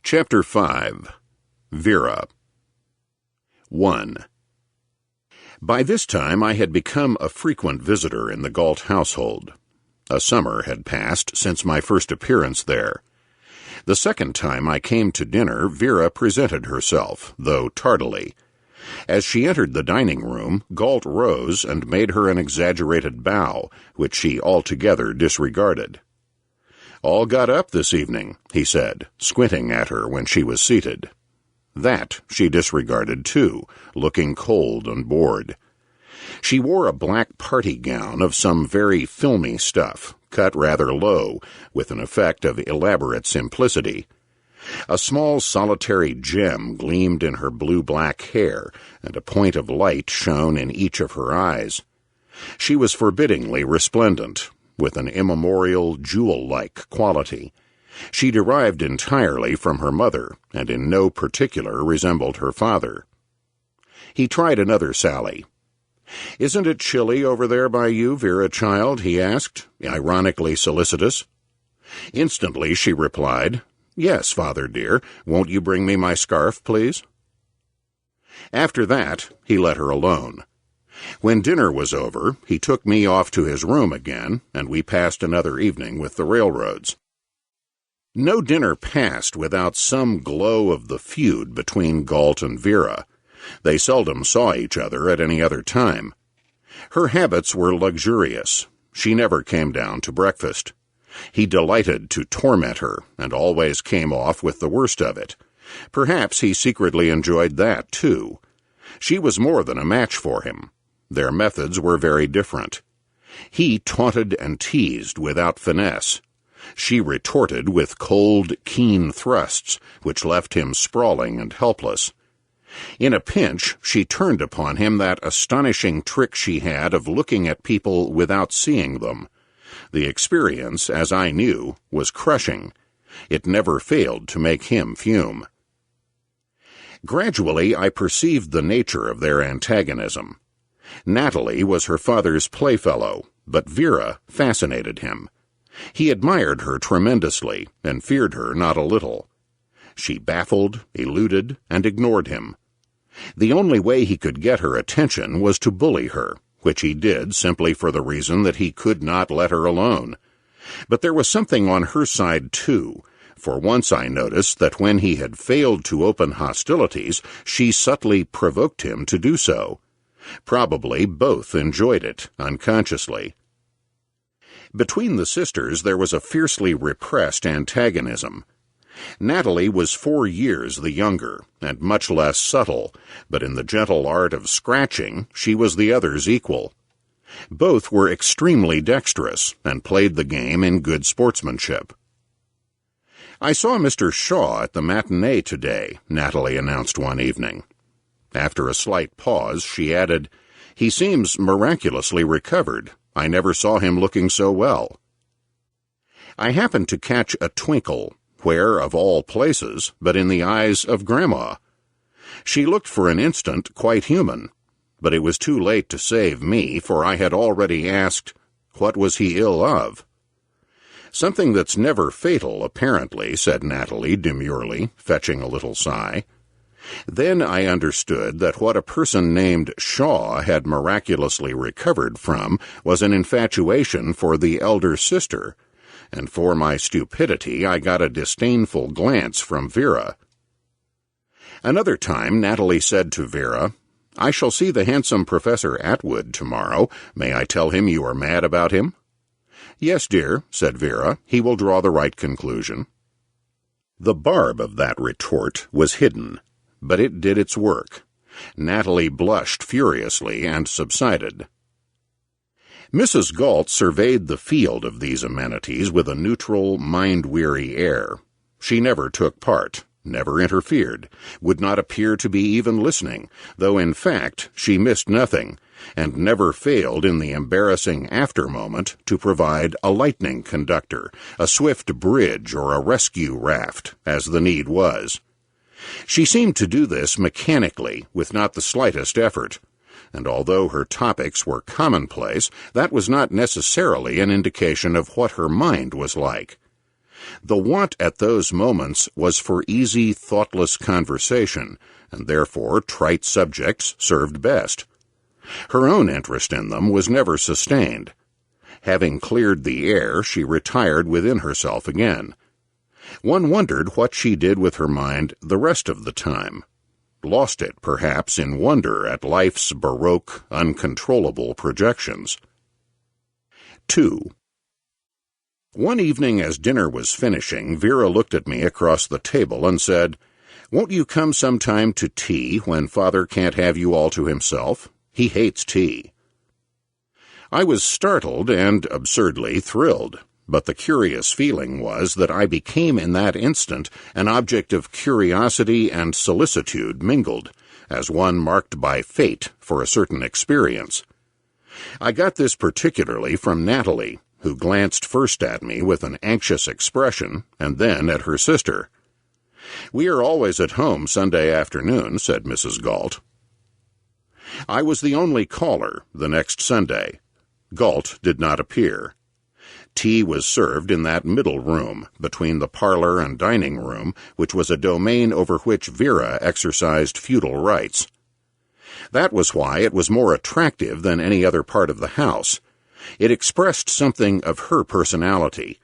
Chapter 5. Vera. 1. By this time I had become a frequent visitor in the Galt household. A summer had passed since my first appearance there. The second time I came to dinner, Vera presented herself, though tardily. As she entered the dining room, Galt rose and made her an exaggerated bow, which she altogether disregarded. "All got up this evening," he said, squinting at her when she was seated. That she disregarded, too, looking cold and bored. She wore a black party gown of some very filmy stuff, cut rather low, with an effect of elaborate simplicity. A small solitary gem gleamed in her blue-black hair, and a point of light shone in each of her eyes. She was forbiddingly resplendent, with an immemorial, jewel-like quality. She derived entirely from her mother, and in no particular resembled her father. He tried another sally. "Isn't it chilly over there by you, Vera, child?" he asked, ironically solicitous. Instantly she replied, "Yes, father dear. Won't you bring me my scarf, please?" After that, he let her alone. When dinner was over, he took me off to his room again, and we passed another evening with the railroads. No dinner passed without some glow of the feud between Galt and Vera. They seldom saw each other at any other time. Her habits were luxurious. She never came down to breakfast. He delighted to torment her, and always came off with the worst of it. Perhaps he secretly enjoyed that, too. She was more than a match for him. Their methods were very different. He taunted and teased without finesse. She retorted with cold, keen thrusts, which left him sprawling and helpless. In a pinch, she turned upon him that astonishing trick she had of looking at people without seeing them. The experience, as I knew, was crushing. It never failed to make him fume. Gradually, I perceived the nature of their antagonism. Natalie was her father's playfellow, but Vera fascinated him. He admired her tremendously, and feared her not a little. She baffled, eluded, and ignored him. The only way he could get her attention was to bully her, which he did simply for the reason that he could not let her alone. But there was something on her side, too, for once I noticed that when he had failed to open hostilities, she subtly provoked him to do so. Probably both enjoyed it, unconsciously. Between the sisters there was a fiercely repressed antagonism. Natalie was 4 years the younger, and much less subtle, but in the gentle art of scratching she was the other's equal. Both were extremely dexterous, and played the game in good sportsmanship. "I saw Mr. Shaw at the matinee today," Natalie announced one evening. After a slight pause, she added, "He seems miraculously recovered. I never saw him looking so well." I happened to catch a twinkle, where, of all places, but in the eyes of Grandma. She looked for an instant quite human, but it was too late to save me, for I had already asked, "What was he ill of?" "Something that's never fatal, apparently," said Natalie demurely, fetching a little sigh. Then I understood that what a person named Shaw had miraculously recovered from was an infatuation for the elder sister, and for my stupidity I got a disdainful glance from Vera. Another time Natalie said to Vera, "I shall see the handsome Professor Atwood tomorrow. May I tell him you are mad about him?" "Yes, dear," said Vera. "He will draw the right conclusion." The barb of that retort was hidden, but it did its work. Natalie blushed furiously and subsided. Mrs. Galt surveyed the field of these amenities with a neutral, mind-weary air. She never took part, never interfered, would not appear to be even listening, though in fact she missed nothing, and never failed in the embarrassing after-moment to provide a lightning conductor, a swift bridge, or a rescue raft, as the need was. She seemed to do this mechanically, with not the slightest effort, and although her topics were commonplace, that was not necessarily an indication of what her mind was like. The want at those moments was for easy, thoughtless conversation, and therefore trite subjects served best. Her own interest in them was never sustained. Having cleared the air, she retired within herself again. One wondered what she did with her mind the rest of the time. Lost it, perhaps, in wonder at life's baroque, uncontrollable projections. 2. One evening as dinner was finishing, Vera looked at me across the table and said, "Won't you come sometime to tea when Father can't have you all to himself? He hates tea." I was startled and absurdly thrilled, but the curious feeling was that I became in that instant an object of curiosity and solicitude mingled, as one marked by fate for a certain experience. I got this particularly from Natalie, who glanced first at me with an anxious expression and then at her sister. "We are always at home Sunday afternoon," said Mrs. Galt. I was the only caller the next Sunday. Galt did not appear. Tea was served in that middle room, between the parlor and dining room, which was a domain over which Vera exercised feudal rights. That was why it was more attractive than any other part of the house. It expressed something of her personality.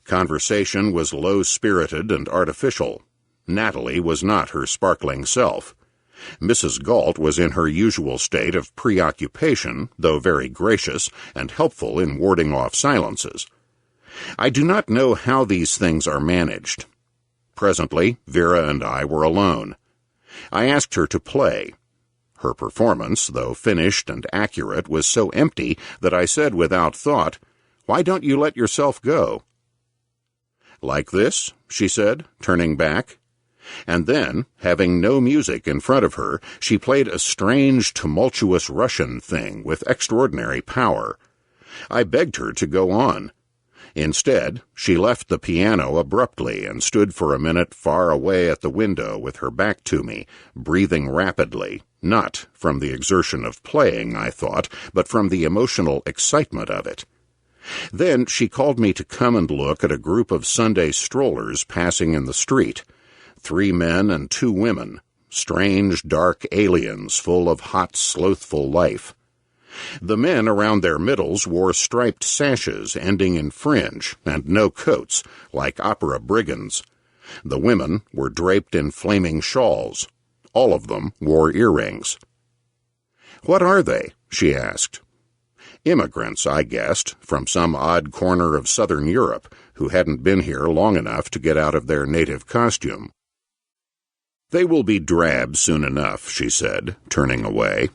Conversation was low-spirited and artificial. Natalie was not her sparkling self. Mrs. Galt was in her usual state of preoccupation, though very gracious and helpful in warding off silences. I do not know how these things are managed. Presently, Vera and I were alone. I asked her to play. Her performance, though finished and accurate, was so empty that I said without thought, "Why don't you let yourself go?" "Like this?" she said, turning back. And then, having no music in front of her, she played a strange, tumultuous Russian thing with extraordinary power. I begged her to go on. Instead, she left the piano abruptly and stood for a minute far away at the window with her back to me, breathing rapidly, not from the exertion of playing, I thought, but from the emotional excitement of it. Then she called me to come and look at a group of Sunday strollers passing in the street. 3 men and 2 women, strange, dark aliens full of hot, slothful life. The men around their middles wore striped sashes ending in fringe and no coats, like opera brigands. The women were draped in flaming shawls. All of them wore earrings. "What are they?" she asked. Immigrants, I guessed, from some odd corner of southern Europe, who hadn't been here long enough to get out of their native costume. "They will be drab soon enough," she said, turning away.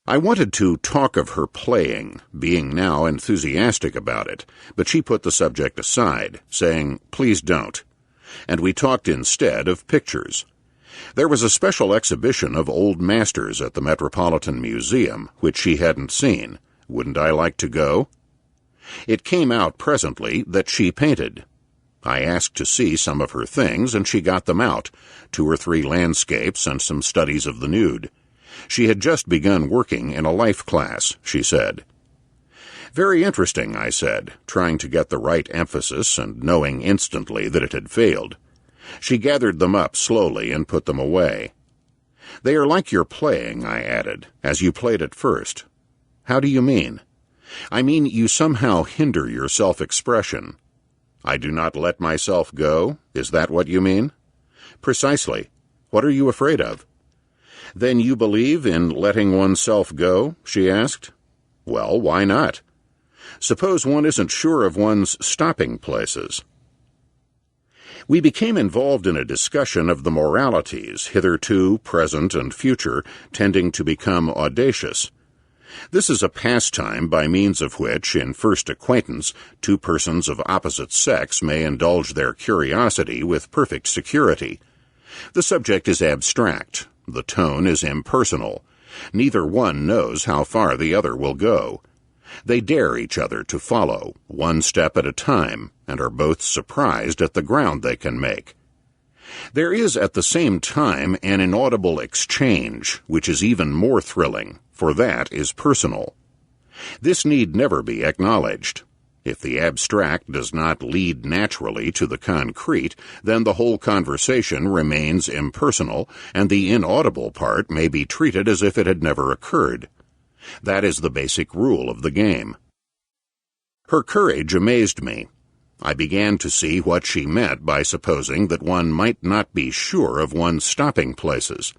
I wanted to talk of her playing, being now enthusiastic about it, but she put the subject aside, saying, "Please don't." And we talked instead of pictures. There was a special exhibition of old masters at the Metropolitan Museum, which she hadn't seen. Wouldn't I like to go? It came out presently that she painted. I asked to see some of her things, and she got them out, 2 or 3 landscapes and some studies of the nude. She had just begun working in a life class, she said. "Very interesting," I said, trying to get the right emphasis and knowing instantly that it had failed. She gathered them up slowly and put them away. "They are like your playing," I added, "as you played at first." "How do you mean?" "I mean you somehow hinder your self-expression." "I do not let myself go? Is that what you mean?" "Precisely. What are you afraid of?" "Then you believe in letting oneself go?" she asked. "Well, why not? Suppose one isn't sure of one's stopping places." We became involved in a discussion of the moralities, hitherto, present, and future, tending to become audacious. This is a pastime by means of which, in first acquaintance, 2 persons of opposite sex may indulge their curiosity with perfect security. The subject is abstract. The tone is impersonal. Neither one knows how far the other will go. They dare each other to follow, 1 step at a time, and are both surprised at the ground they can make. There is at the same time an inaudible exchange, which is even more thrilling, for that is personal. This need never be acknowledged. If the abstract does not lead naturally to the concrete, then the whole conversation remains impersonal, and the inaudible part may be treated as if it had never occurred. That is the basic rule of the game. Her courage amazed me. I began to see what she meant by supposing that one might not be sure of one's stopping places.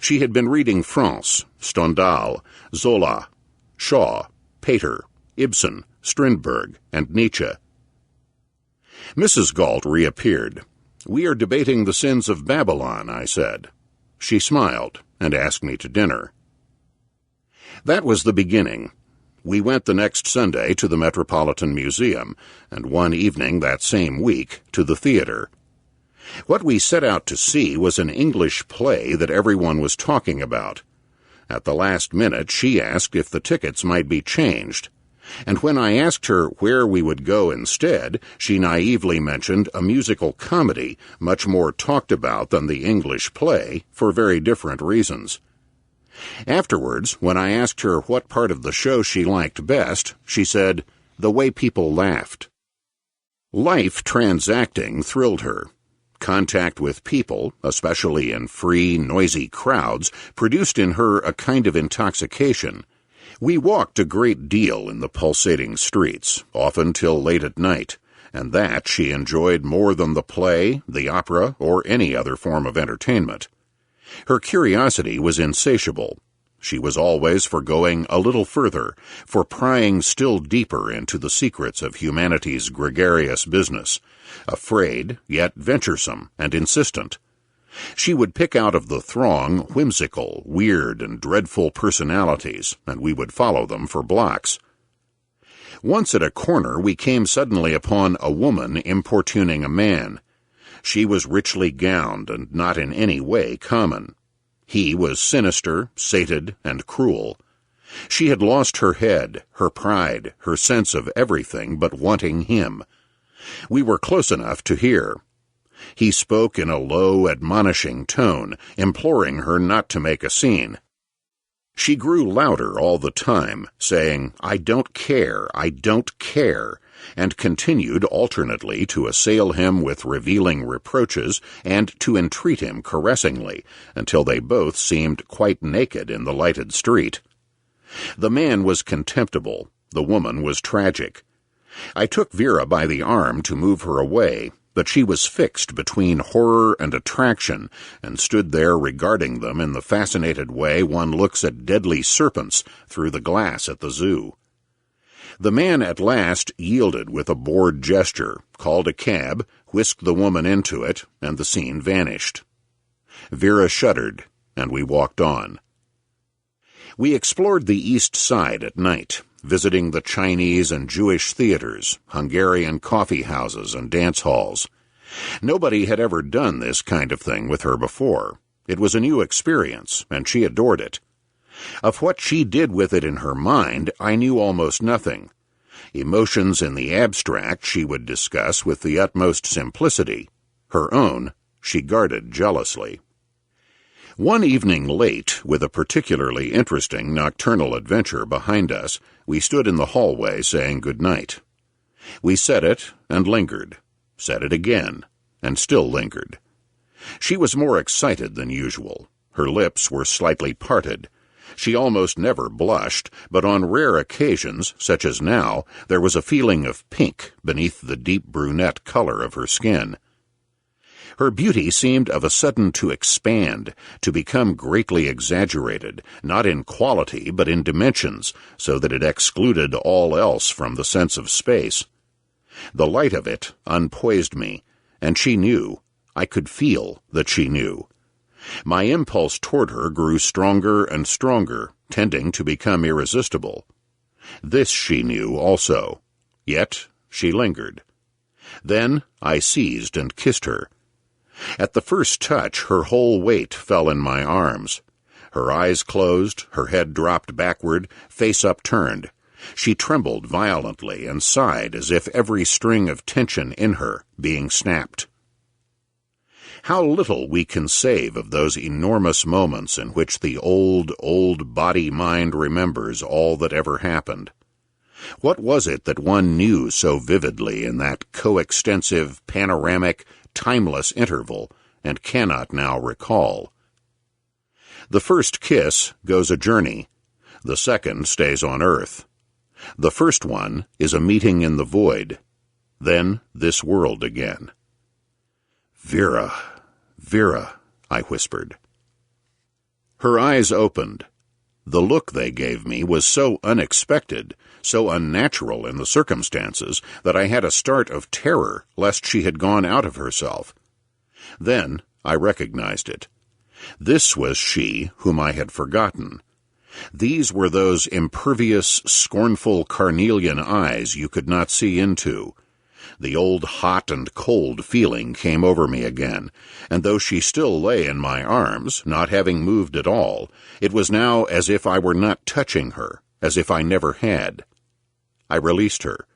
She had been reading France, Stendhal, Zola, Shaw, Pater, Ibsen, Strindberg, and Nietzsche. Mrs. Galt reappeared. "We are debating the sins of Babylon," I said. She smiled and asked me to dinner. That was the beginning. We went the next Sunday to the Metropolitan Museum, and one evening that same week to the theater. What we set out to see was an English play that everyone was talking about. At the last minute she asked if the tickets might be changed, and when I asked her where we would go instead, she naively mentioned a musical comedy much more talked about than the English play, for very different reasons. Afterwards, when I asked her what part of the show she liked best, she said, "The way people laughed." Life transacting thrilled her. Contact with people, especially in free, noisy crowds, produced in her a kind of intoxication. We walked a great deal in the pulsating streets, often till late at night, and that she enjoyed more than the play, the opera, or any other form of entertainment. Her curiosity was insatiable. She was always for going a little further, for prying still deeper into the secrets of humanity's gregarious business, afraid, yet venturesome and insistent. She would pick out of the throng whimsical, weird, and dreadful personalities, and we would follow them for blocks. Once at a corner we came suddenly upon a woman importuning a man. She was richly gowned and not in any way common. He was sinister, sated, and cruel. She had lost her head, her pride, her sense of everything but wanting him. We were close enough to hear. He spoke in a low, admonishing tone, imploring her not to make a scene. She grew louder all the time, saying, "I don't care, I don't care," and continued alternately to assail him with revealing reproaches and to entreat him caressingly, until they both seemed quite naked in the lighted street. The man was contemptible, the woman was tragic. I took Vera by the arm to move her away, but she was fixed between horror and attraction, and stood there regarding them in the fascinated way one looks at deadly serpents through the glass at the zoo. The man at last yielded with a bored gesture, called a cab, whisked the woman into it, and the scene vanished. Vera shuddered, and we walked on. We explored the East Side at night, visiting the Chinese and Jewish theaters, Hungarian coffee houses, and dance halls. Nobody had ever done this kind of thing with her before. It was a new experience, and she adored it. Of what she did with it in her mind, I knew almost nothing. Emotions in the abstract she would discuss with the utmost simplicity. Her own she guarded jealously. One evening late, with a particularly interesting nocturnal adventure behind us, we stood in the hallway saying good night. We said it and lingered, said it again, and still lingered. She was more excited than usual. Her lips were slightly parted. She almost never blushed, but on rare occasions, such as now, there was a feeling of pink beneath the deep brunette color of her skin. Her beauty seemed of a sudden to expand, to become greatly exaggerated, not in quality but in dimensions, so that it excluded all else from the sense of space. The light of it unpoised me, and she knew. I could feel that she knew. My impulse toward her grew stronger and stronger, tending to become irresistible. This she knew also. Yet she lingered. Then I seized and kissed her. At the first touch, her whole weight fell in my arms. Her eyes closed, her head dropped backward, face upturned. She trembled violently and sighed as if every string of tension in her being snapped. How little we can save of those enormous moments in which the old body-mind remembers all that ever happened. What was it that one knew so vividly in that coextensive, panoramic, timeless interval, and cannot now recall? The first kiss goes a journey. The second stays on earth. The first one is a meeting in the void. Then this world again. "Vera, Vera," I whispered. Her eyes opened. The look they gave me was so unexpected, so unnatural in the circumstances, that I had a start of terror lest she had gone out of herself. Then I recognized it. This was she whom I had forgotten. These were those impervious, scornful carnelian eyes you could not see into. The old hot and cold feeling came over me again, and though she still lay in my arms, not having moved at all, it was now as if I were not touching her, as if I never had. I released her.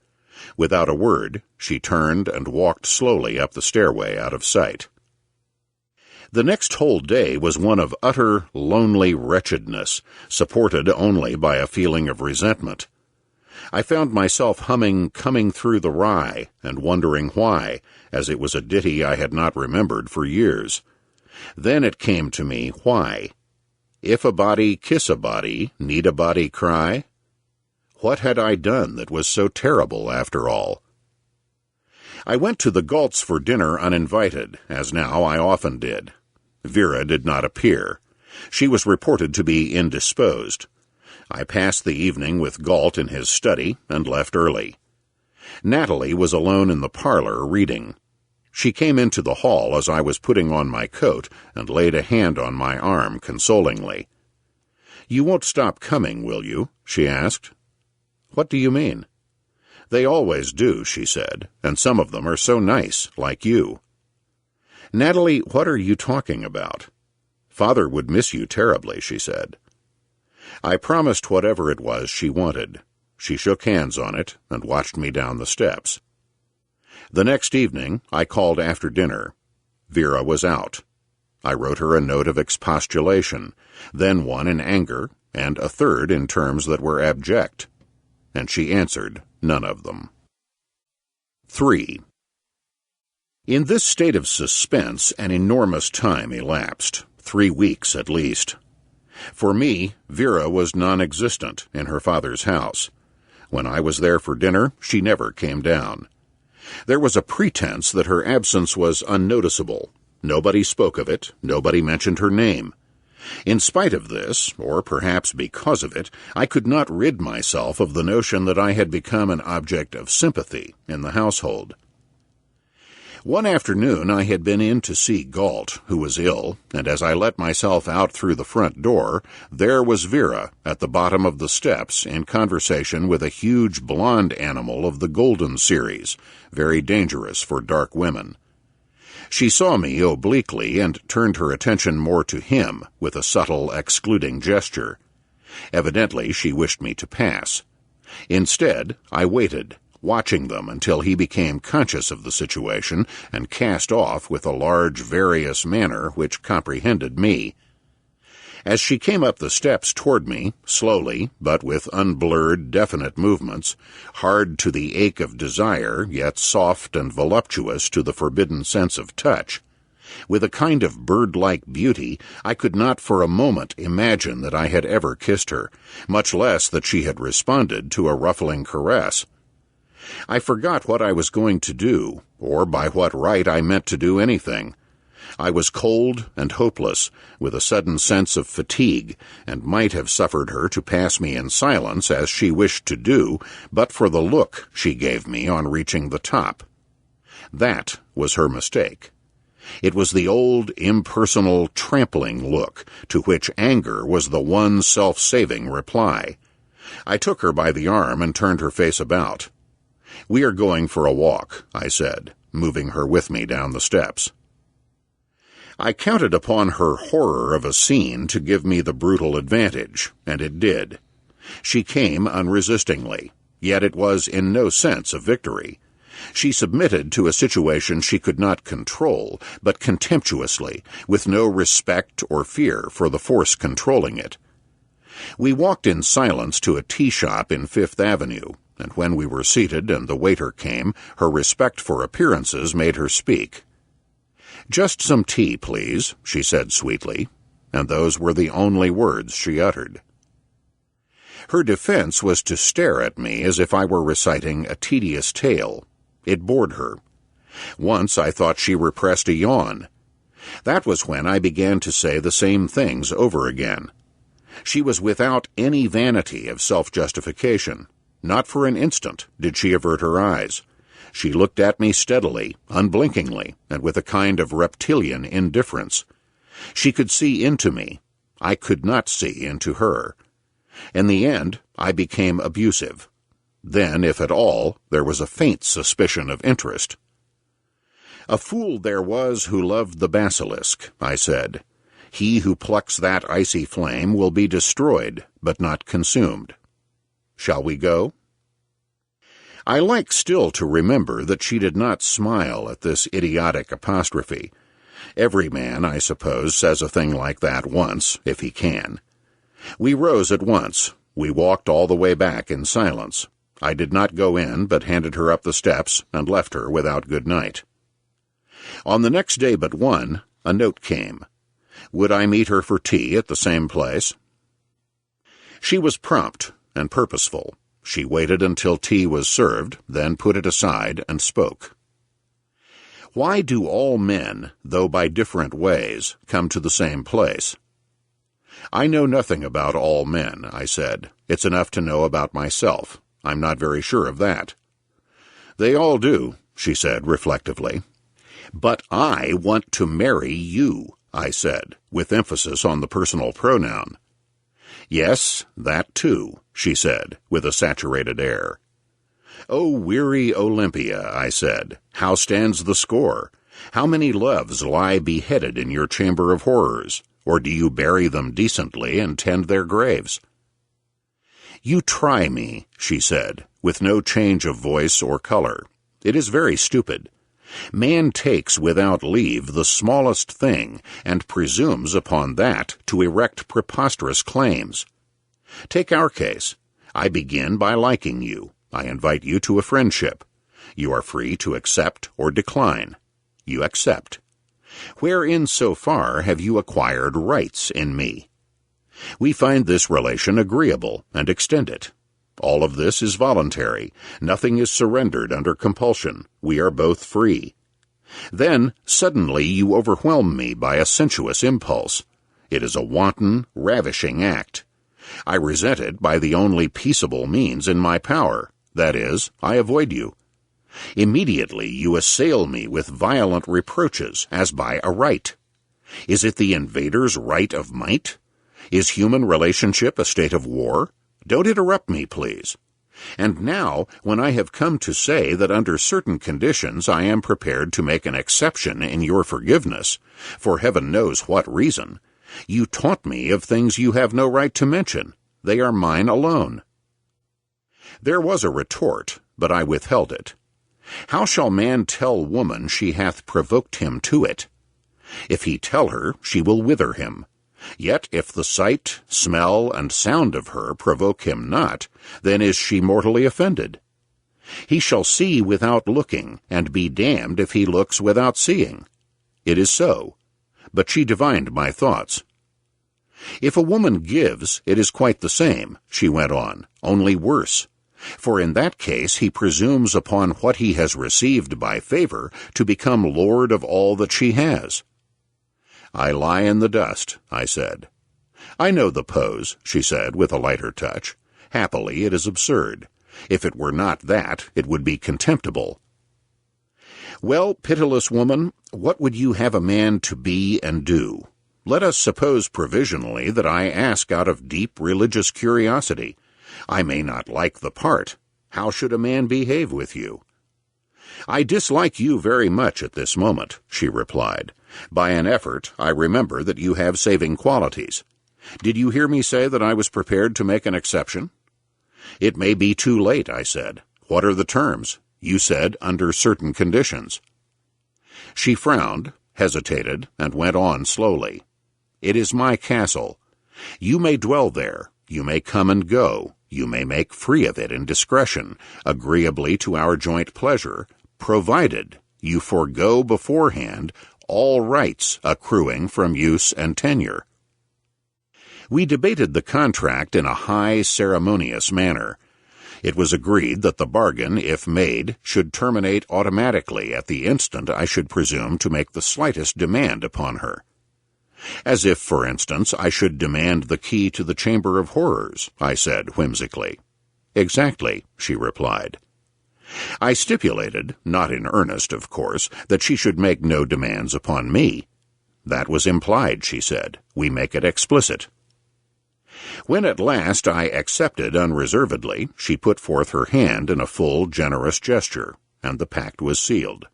Without a word, she turned and walked slowly up the stairway out of sight. The next whole day was one of utter, lonely wretchedness, supported only by a feeling of resentment. I found myself humming "Coming Through the Rye," and wondering why, as it was a ditty I had not remembered for years. Then it came to me why. If a body kiss a body, need a body cry? What had I done that was so terrible, after all? I went to the Galts for dinner uninvited, as now I often did. Vera did not appear. She was reported to be indisposed. I passed the evening with Galt in his study and left early. Natalie was alone in the parlor reading. She came into the hall as I was putting on my coat and laid a hand on my arm consolingly. "You won't stop coming, will you?" she asked. "What do you mean?" "They always do," she said, "and some of them are so nice, like you." "Natalie, what are you talking about?" "Father would miss you terribly," she said. I promised whatever it was she wanted. She shook hands on it and watched me down the steps. The next evening I called after dinner. Vera was out. I wrote her a note of expostulation, then one in anger, and a third in terms that were abject, and she answered none of them. 3. In this state of suspense an enormous time elapsed, 3 weeks at least. For me, Vera was non-existent in her father's house. When I was there for dinner, she never came down. There was a pretense that her absence was unnoticeable. Nobody spoke of it, nobody mentioned her name. In spite of this, or perhaps because of it, I could not rid myself of the notion that I had become an object of sympathy in the household. One afternoon I had been in to see Galt, who was ill, and as I let myself out through the front door, there was Vera at the bottom of the steps in conversation with a huge blonde animal of the golden series, very dangerous for dark women. She saw me obliquely and turned her attention more to him with a subtle excluding gesture. Evidently she wished me to pass. Instead, I waited, watching them until he became conscious of the situation and cast off with a large, various manner which comprehended me. As she came up the steps toward me, slowly, but with unblurred, definite movements, hard to the ache of desire, yet soft and voluptuous to the forbidden sense of touch, with a kind of bird-like beauty, I could not for a moment imagine that I had ever kissed her, much less that she had responded to a ruffling caress. I forgot what I was going to do, or by what right I meant to do anything. I was cold and hopeless, with a sudden sense of fatigue, and might have suffered her to pass me in silence as she wished to do, but for the look she gave me on reaching the top. That was her mistake. It was the old, impersonal, trampling look, to which anger was the one self-saving reply. I took her by the arm and turned her face about. "We are going for a walk," I said, moving her with me down the steps. I counted upon her horror of a scene to give me the brutal advantage, and it did. She came unresistingly, yet it was in no sense a victory. She submitted to a situation she could not control, but contemptuously, with no respect or fear for the force controlling it. We walked in silence to a tea shop in Fifth Avenue, and when we were seated and the waiter came, her respect for appearances made her speak. "Just some tea, please," she said sweetly, and those were the only words she uttered. Her defense was to stare at me as if I were reciting a tedious tale. It bored her. Once I thought she repressed a yawn. That was when I began to say the same things over again. She was without any vanity of self-justification. Not for an instant did she avert her eyes. She looked at me steadily, unblinkingly, and with a kind of reptilian indifference. She could see into me. I could not see into her. In the end, I became abusive. Then, if at all, there was a faint suspicion of interest. "A fool there was who loved the basilisk," I said. "He who plucks that icy flame will be destroyed, but not consumed. Shall we go?" I like still to remember that she did not smile at this idiotic apostrophe. Every man, I suppose, says a thing like that once, if he can. We rose at once. We walked all the way back in silence. I did not go in, but handed her up the steps and left her without good night. On the next day but one, a note came. Would I meet her for tea at the same place? She was prompt and purposeful. She waited until tea was served, then put it aside and spoke. "Why do all men, though by different ways, come to the same place?" "I know nothing about all men," I said. "It's enough to know about myself. I'm not very sure of that." "They all do," she said reflectively. "But I want to marry you," I said, with emphasis on the personal pronoun. "Yes, that too," she said, with a saturated air. "O weary Olympia," I said, "how stands the score? How many loves lie beheaded in your chamber of horrors? Or do you bury them decently and tend their graves?" "You try me," she said, with no change of voice or color. "It is very stupid. Man takes without leave the smallest thing and presumes upon that to erect preposterous claims. Take our case. I begin by liking you. I invite you to a friendship. You are free to accept or decline. You accept. Wherein so far have you acquired rights in me? We find this relation agreeable and extend it. All of this is voluntary. Nothing is surrendered under compulsion. We are both free. Then, suddenly, you overwhelm me by a sensuous impulse. It is a wanton, ravishing act. I resent it by the only peaceable means in my power. That is, I avoid you. Immediately you assail me with violent reproaches, as by a right. Is it the invader's right of might? Is human relationship a state of war? Don't interrupt me, please. And now, when I have come to say that under certain conditions I am prepared to make an exception in your forgiveness, for heaven knows what reason, you taunt me of things you have no right to mention. They are mine alone." There was a retort, but I withheld it. How shall man tell woman she hath provoked him to it? If he tell her, she will wither him. Yet if the sight, smell, and sound of her provoke him not, then is she mortally offended. He shall see without looking, and be damned if he looks without seeing. It is so. But she divined my thoughts. "If a woman gives, it is quite the same," she went on, "only worse. For in that case he presumes upon what he has received by favor to become lord of all that she has." "I lie in the dust," I said. "I know the pose," she said with a lighter touch. "Happily, it is absurd. If it were not that, it would be contemptible. Well, pitiless woman, what would you have a man to be and do? Let us suppose provisionally that I ask out of deep religious curiosity. I may not like the part. How should a man behave with you?" "I dislike you very much at this moment," she replied. "By an effort, I remember that you have saving qualities. Did you hear me say that I was prepared to make an exception?" "It may be too late," I said. "What are the terms? You said under certain conditions." She frowned, hesitated, and went on slowly. "It is my castle. You may dwell there. You may come and go. You may make free of it in discretion, agreeably to our joint pleasure, provided you forego beforehand all rights accruing from use and tenure. We debated the contract in a high, ceremonious manner. It was agreed that the bargain, if made, should terminate automatically at the instant I should presume to make the slightest demand upon her. As if, for instance, I should demand the key to the Chamber of Horrors, I said whimsically. Exactly, she replied. I stipulated, not in earnest, of course, that she should make no demands upon me. That was implied, she said. We make it explicit. When at last I accepted unreservedly, she put forth her hand in a full, generous gesture, and the pact was sealed.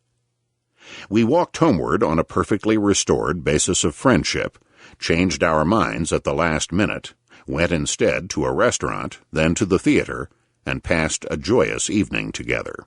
We walked homeward on a perfectly restored basis of friendship, changed our minds at the last minute, went instead to a restaurant, then to the theater, and passed a joyous evening together.